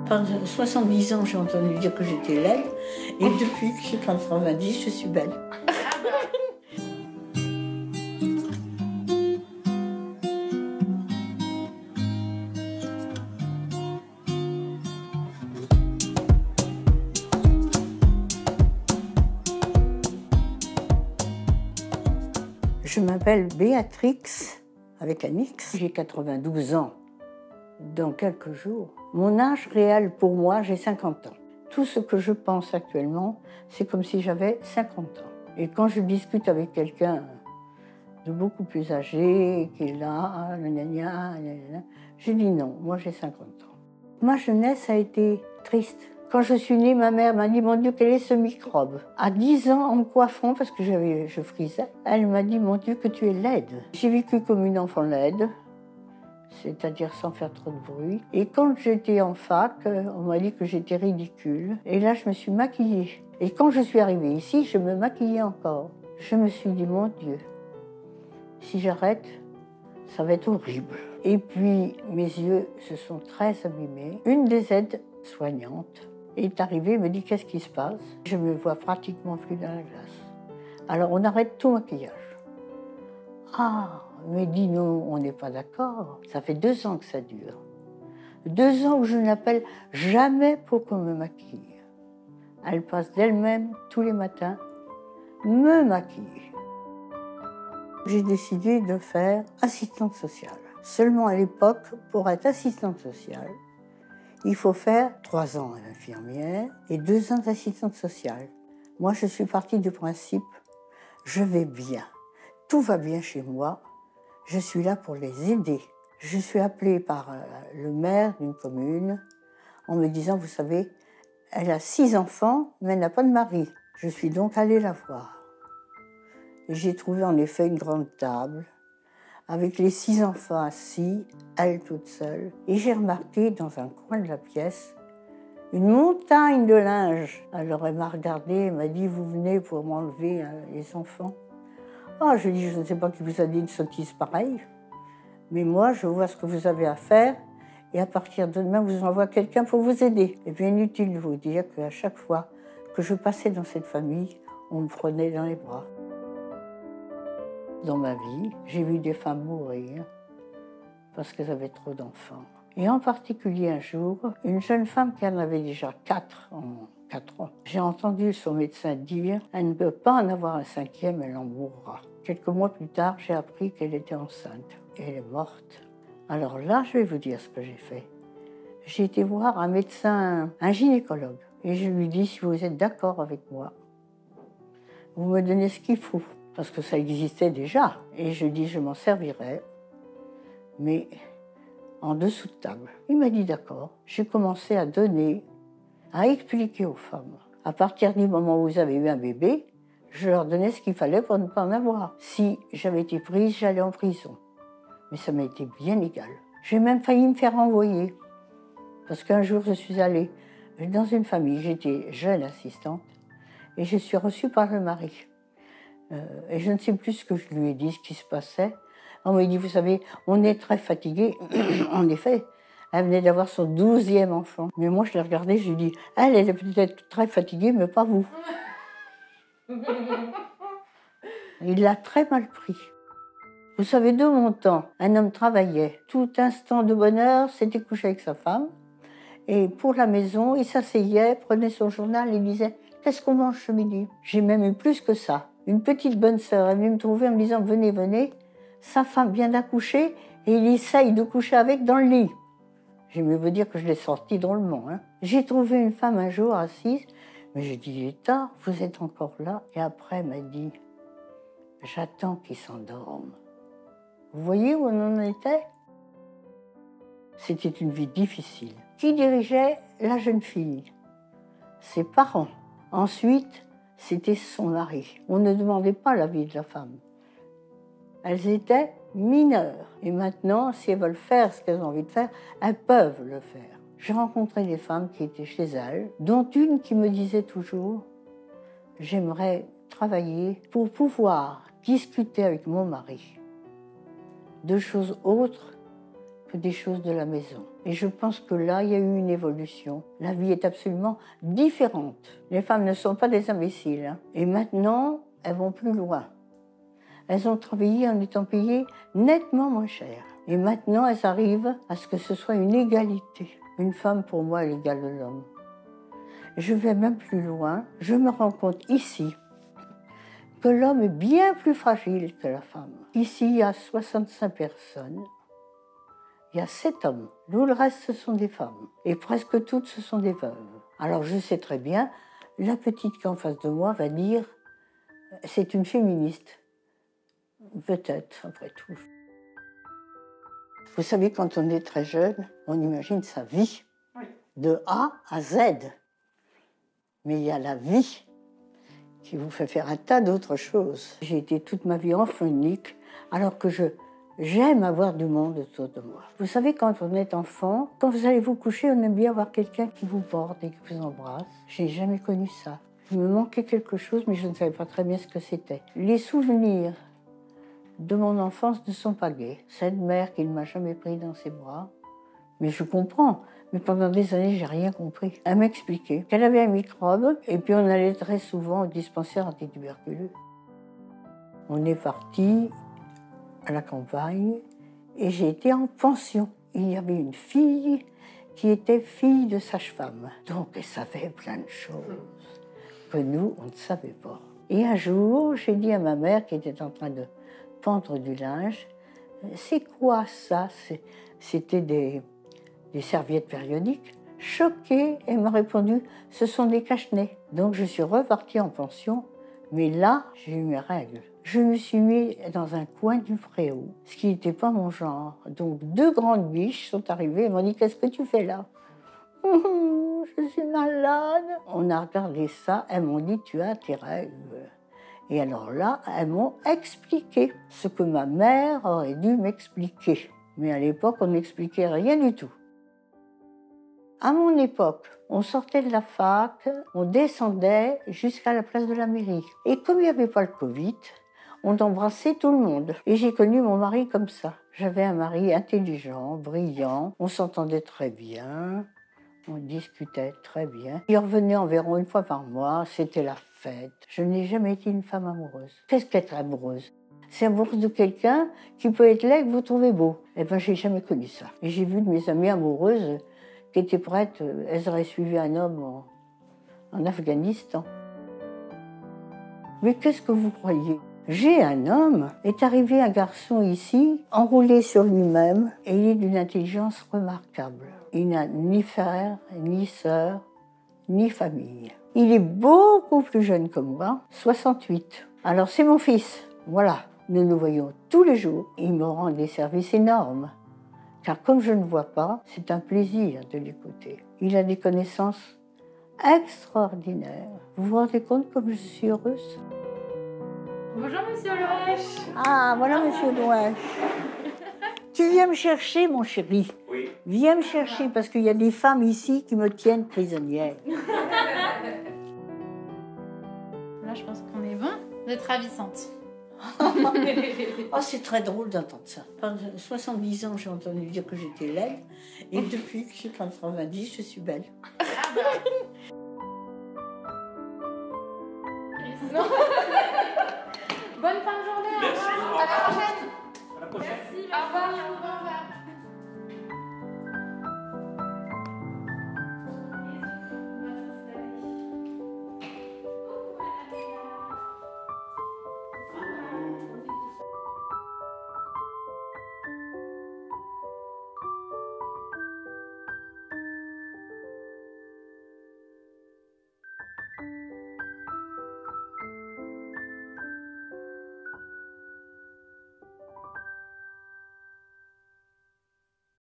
Pendant 70 ans, j'ai entendu dire que j'étais laide, et depuis que j'ai 90, je suis belle. Je m'appelle Béatrix, avec un X. J'ai 92 ans dans quelques jours. Mon âge réel pour moi, j'ai 50 ans. Tout ce que je pense actuellement, c'est comme si j'avais 50 ans. Et quand je discute avec quelqu'un de beaucoup plus âgé, qui est là, je dis non, moi j'ai 50 ans. Ma jeunesse a été triste. Quand je suis née, ma mère m'a dit, mon Dieu, quel est ce microbe? À 10 ans, en me coiffant, parce que je frisais, elle m'a dit, mon Dieu, que tu es laide. J'ai vécu comme une enfant laide, c'est-à-dire sans faire trop de bruit. Et quand j'étais en fac, on m'a dit que j'étais ridicule. Et là, je me suis maquillée. Et quand je suis arrivée ici, je me maquillais encore. Je me suis dit, mon Dieu, si j'arrête, ça va être horrible. Et puis, mes yeux se sont très abîmés. Une des aides-soignantes est arrivée et me dit, qu'est-ce qui se passe? Je me vois pratiquement plus dans la glace. Alors, on arrête tout maquillage. Ah, mais dis non, on n'est pas d'accord. Ça fait 2 ans que ça dure. 2 ans où je n'appelle jamais pour qu'on me maquille. Elle passe d'elle-même tous les matins, me maquille. J'ai décidé de faire assistante sociale. Seulement à l'époque, pour être assistante sociale, il faut faire 3 ans d'infirmière et 2 ans d'assistante sociale. Moi, je suis partie du principe, je vais bien. Tout va bien chez moi, je suis là pour les aider. Je suis appelée par le maire d'une commune en me disant, vous savez, elle a 6 enfants, mais elle n'a pas de mari. Je suis donc allée la voir. J'ai trouvé en effet une grande table, avec les 6 enfants assis, elle toute seule. Et j'ai remarqué dans un coin de la pièce une montagne de linge. Alors elle m'a regardée, elle m'a dit, vous venez pour m'enlever les enfants. Oh, je lui ai dit, je ne sais pas qui vous a dit une sottise pareille, mais moi, je vois ce que vous avez à faire, et à partir de demain, vous envoie quelqu'un pour vous aider. Et bien, inutile de vous dire qu'à chaque fois que je passais dans cette famille, on me prenait dans les bras. Dans ma vie, j'ai vu des femmes mourir parce qu'elles avaient trop d'enfants. Et en particulier un jour, une jeune femme qui en avait déjà 4 en 4 ans. J'ai entendu son médecin dire « Elle ne peut pas en avoir un 5e, elle en mourra ». Quelques mois plus tard, j'ai appris qu'elle était enceinte et elle est morte. Alors là, je vais vous dire ce que j'ai fait. J'ai été voir un médecin, un gynécologue, et je lui dis « Si vous êtes d'accord avec moi, vous me donnez ce qu'il faut ». Parce que ça existait déjà. Et je dis, je m'en servirai, mais en dessous de table. Il m'a dit d'accord. J'ai commencé à donner, à expliquer aux femmes. À partir du moment où vous avez eu un bébé, je leur donnais ce qu'il fallait pour ne pas en avoir. Si j'avais été prise, j'allais en prison. Mais ça m'a été bien égal. J'ai même failli me faire renvoyer. Parce qu'un jour, je suis allée dans une famille, j'étais jeune assistante, et je suis reçue par le mari. Et je ne sais plus ce que je lui ai dit, ce qui se passait. On m'a dit, vous savez, on est très fatigué. En effet, elle venait d'avoir son 12e enfant. Mais moi, je l'ai regardée, je lui ai dit, elle est peut-être très fatiguée, mais pas vous. Il l'a très mal pris. Vous savez, de mon temps, un homme travaillait. Tout instant de bonheur, c'était couché avec sa femme. Et pour la maison, il s'asseyait, prenait son journal et disait, qu'est-ce qu'on mange ce midi? J'ai même eu plus que ça. Une petite bonne sœur est venue me trouver en me disant « Venez, venez, sa femme vient d'accoucher et il essaye de coucher avec dans le lit. » Je vais vous dire que je l'ai sorti drôlement. Hein. J'ai trouvé une femme un jour assise, mais j'ai dit « Il est tard, vous êtes encore là ?» Et après, elle m'a dit « J'attends qu'il s'endorme. » Vous voyez où on en était? C'était une vie difficile. Qui dirigeait la jeune fille? Ses parents. Ensuite, c'était son mari. On ne demandait pas l'avis de la femme. Elles étaient mineures. Et maintenant, si elles veulent faire ce qu'elles ont envie de faire, elles peuvent le faire. J'ai rencontré des femmes qui étaient chez elles, dont une qui me disait toujours « J'aimerais travailler pour pouvoir discuter avec mon mari de choses autres que des choses de la maison. Et je pense que là, il y a eu une évolution. La vie est absolument différente. Les femmes ne sont pas des imbéciles, hein. Et maintenant, elles vont plus loin. Elles ont travaillé en étant payées nettement moins cher. Et maintenant, elles arrivent à ce que ce soit une égalité. Une femme, pour moi, est l'égale de l'homme. Je vais même plus loin. Je me rends compte ici que l'homme est bien plus fragile que la femme. Ici, il y a 65 personnes. Il y a 7 hommes. Tout le reste, ce sont des femmes. Et presque toutes, ce sont des veuves. Alors, je sais très bien, la petite qui est en face de moi va dire « c'est une féministe ». Peut-être, après tout. Vous savez, quand on est très jeune, on imagine sa vie, de A à Z. Mais il y a la vie qui vous fait faire un tas d'autres choses. J'ai été toute ma vie enfant unique, alors que j'aime avoir du monde autour de moi. Vous savez, quand on est enfant, quand vous allez vous coucher, on aime bien avoir quelqu'un qui vous porte et qui vous embrasse. Je n'ai jamais connu ça. Il me manquait quelque chose, mais je ne savais pas très bien ce que c'était. Les souvenirs de mon enfance ne sont pas gais. Cette mère qui ne m'a jamais pris dans ses bras. Mais je comprends. Mais pendant des années, j'ai rien compris. Elle m'expliquait qu'elle avait un microbe et puis on allait très souvent au dispensaire antituberculeux. On est parti à la campagne et j'ai été en pension. Il y avait une fille qui était fille de sage-femme. Donc elle savait plein de choses que nous, on ne savait pas. Et un jour, j'ai dit à ma mère qui était en train de pendre du linge, « C'est quoi ça ?» C'était des serviettes périodiques. Choquée, elle m'a répondu « Ce sont des cache-nez ». Donc je suis repartie en pension, mais là, j'ai eu mes règles. Je me suis mis dans un coin du préau, ce qui n'était pas mon genre. Donc 2 grandes biches sont arrivées et m'ont dit « Qu'est-ce que tu fais là ?» Je suis malade. On a regardé ça, elles m'ont dit « Tu as tes règles ». Et alors là, elles m'ont expliqué ce que ma mère aurait dû m'expliquer. Mais à l'époque, on n'expliquait rien du tout. À mon époque, on sortait de la fac, on descendait jusqu'à la place de la mairie. Et comme il n'y avait pas le Covid, on embrassait tout le monde. Et j'ai connu mon mari comme ça. J'avais un mari intelligent, brillant, on s'entendait très bien, on discutait très bien. Il revenait environ 1 fois par mois, c'était la fête. Je n'ai jamais été une femme amoureuse. Qu'est-ce qu'être amoureuse ? C'est amoureuse de quelqu'un qui peut être laid et que vous trouvez beau. Eh bien, j'ai jamais connu ça. Et j'ai vu de mes amies amoureuses qui étaient prêtes, elles auraient suivi un homme en Afghanistan. Mais qu'est-ce que vous croyez ? J'ai un homme, est arrivé un garçon ici, enroulé sur lui-même, et il est d'une intelligence remarquable. Il n'a ni frère, ni sœur, ni famille. Il est beaucoup plus jeune que moi, 68. Alors c'est mon fils, voilà. Nous nous voyons tous les jours. Il me rend des services énormes. Car comme je ne vois pas, c'est un plaisir de l'écouter. Il a des connaissances extraordinaires. Vous vous rendez compte comme je suis heureuse ? Bonjour Monsieur Loesch. Ah, voilà Monsieur Loesch. Tu viens me chercher, mon chéri. Oui. Viens me chercher parce qu'il y a des femmes ici qui me tiennent prisonnière. Là, je pense qu'on est bon. Vous êtes ravissante. Oh, c'est très drôle d'entendre ça. Pendant 70 ans, j'ai entendu dire que j'étais laide. Et depuis que j'ai 90, je suis belle. Non.